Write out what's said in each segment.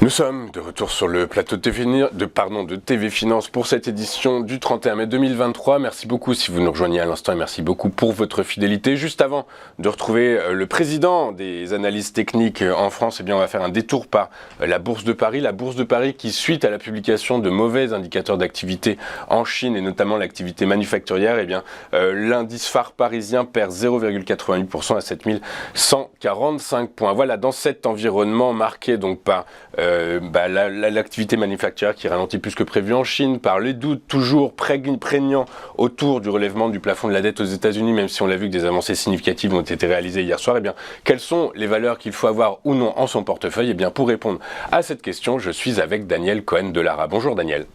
Nous sommes de retour sur le plateau de TV Finance pour cette édition du 31 mai 2023. Merci beaucoup si vous nous rejoignez à l'instant et merci beaucoup pour votre fidélité. Juste avant de retrouver le président des analyses techniques en France, on va faire un détour par la Bourse de Paris. La Bourse de Paris qui, suite à la publication de mauvais indicateurs d'activité en Chine et notamment l'activité manufacturière, l'indice phare parisien perd 0,88% à 7145 points. Voilà, dans cet environnement marqué donc par l'activité manufacturière qui ralentit plus que prévu en Chine, par les doutes toujours prégnants autour du relèvement du plafond de la dette aux États-Unis, même si on l'a vu que des avancées significatives ont été réalisées hier soir, quelles sont les valeurs qu'il faut avoir ou non en son portefeuille? Pour répondre à cette question, je suis avec Daniel Cohen de Lara. Bonjour Daniel.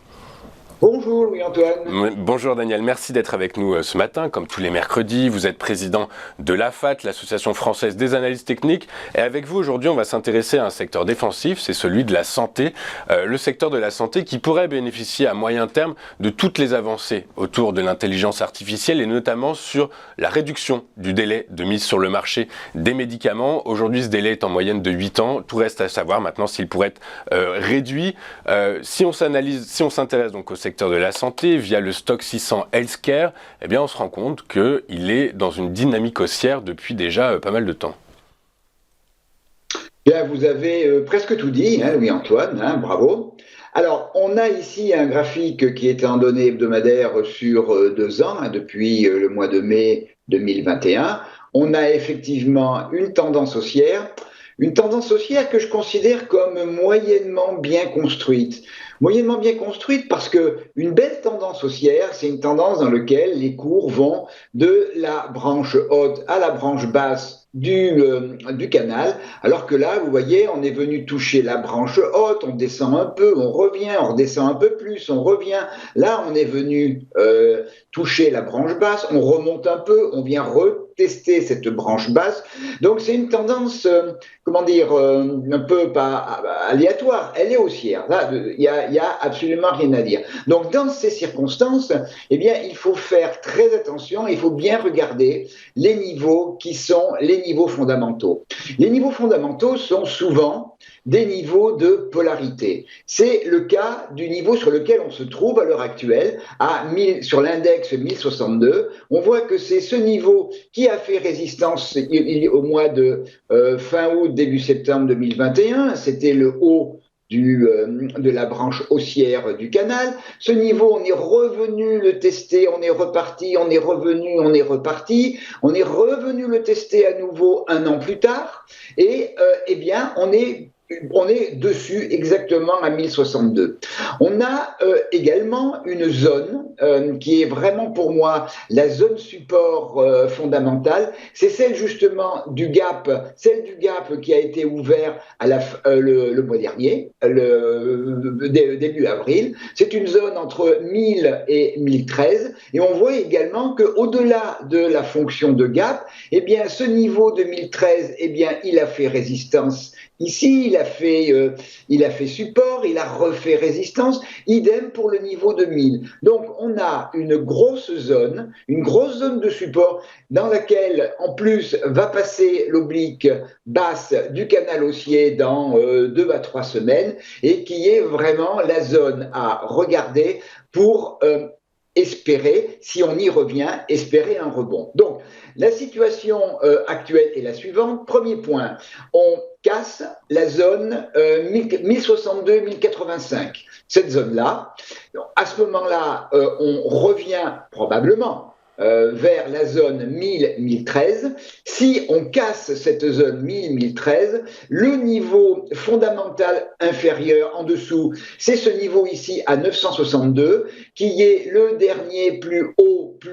Bonjour Louis-Antoine. Bonjour Daniel, merci d'être avec nous ce matin. Comme tous les mercredis, vous êtes président de l'AFAT, l'Association française des analystes techniques. Et avec vous aujourd'hui, on va s'intéresser à un secteur défensif, c'est celui de la santé. Le secteur de la santé qui pourrait bénéficier à moyen terme de toutes les avancées autour de l'intelligence artificielle et notamment sur la réduction du délai de mise sur le marché des médicaments. Aujourd'hui, ce délai est en moyenne de 8 ans. Tout reste à savoir maintenant s'il pourrait être réduit. Si on s'intéresse donc au secteur de la santé via le stock 600 Healthcare, on se rend compte qu'il est dans une dynamique haussière depuis déjà pas mal de temps. Bien, vous avez presque tout dit, Louis-Antoine, bravo. Alors, on a ici un graphique qui est en données hebdomadaires sur 2 ans, depuis le mois de mai 2021. On a effectivement une tendance haussière que je considère comme moyennement bien construite. Moyennement bien construite parce que une belle tendance haussière, c'est une tendance dans laquelle les cours vont de la branche haute à la branche basse du canal, alors que là, vous voyez, on est venu toucher la branche haute, on descend un peu, on revient, on redescend un peu plus, on revient. Là, on est venu toucher la branche basse, on remonte un peu, on vient retester cette branche basse. Donc, c'est une tendance, un peu pas aléatoire, elle est haussière. Là, il y a absolument rien à dire. Donc, dans ces circonstances, il faut faire très attention, il faut bien regarder les niveaux qui sont les niveaux fondamentaux. Les niveaux fondamentaux sont souvent des niveaux de polarité. C'est le cas du niveau sur lequel on se trouve à l'heure actuelle, sur l'index 1062. On voit que c'est ce niveau qui a fait résistance au mois de fin août, début septembre 2021. C'était le haut de la branche haussière du canal. Ce niveau, on est revenu le tester, on est reparti, on est revenu, on est reparti, on est revenu le tester à nouveau 1 an plus tard, et on est dessus exactement à 1062. On a également une zone qui est vraiment pour moi la zone support fondamentale, c'est celle justement du gap qui a été ouvert le mois dernier, début avril. C'est une zone entre 1000 et 1013 et on voit également qu'au-delà de la fonction de gap, ce niveau de 1013, il a fait résistance ici, il a fait support, il a refait résistance, idem pour le niveau de 1000. Donc on a une grosse zone de support dans laquelle en plus va passer l'oblique basse du canal haussier dans 2 à 3 semaines et qui est vraiment la zone à regarder pour espérer, si on y revient, espérer un rebond. Donc, la situation actuelle est la suivante. Premier point, on casse la zone 1062-1085. Cette zone-là, à ce moment-là, on revient probablement vers la zone 1000-1013. Si on casse cette zone 1000-1013, le niveau fondamental inférieur en dessous, c'est ce niveau ici à 962, qui est le dernier plus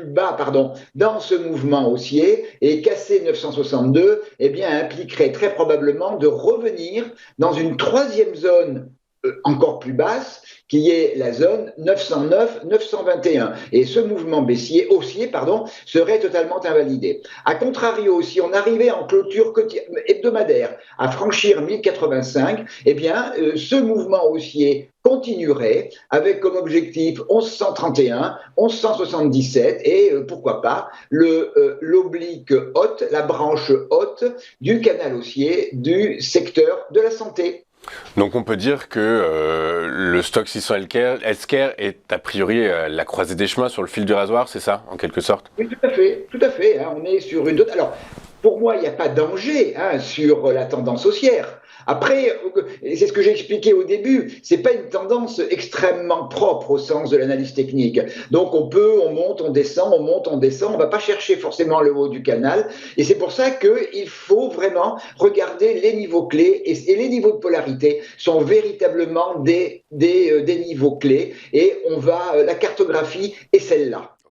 bas dans ce mouvement haussier, et casser 962 impliquerait très probablement de revenir dans une troisième zone encore plus basse, qui est la zone 909-921. Et ce mouvement haussier, serait totalement invalidé. A contrario, si on arrivait en clôture hebdomadaire à franchir 1085, ce mouvement haussier continuerait avec comme objectif 1131, 1177 et pourquoi pas l'oblique haute, la branche haute du canal haussier du secteur de la santé. Donc on peut dire que le stock 600 Healthcare est a priori la croisée des chemins sur le fil du rasoir, c'est ça, en quelque sorte? Oui, tout à fait, hein, on est sur une autre. Alors, pour moi, il n'y a pas de danger hein, sur la tendance haussière. Après, c'est ce que j'ai expliqué au début, c'est pas une tendance extrêmement propre au sens de l'analyse technique. Donc on monte, on descend, on monte, on descend, on va pas chercher forcément le haut du canal. Et c'est pour ça qu'il faut vraiment regarder les niveaux clés et les niveaux de polarité sont véritablement des niveaux clés. Et la cartographie est celle-là.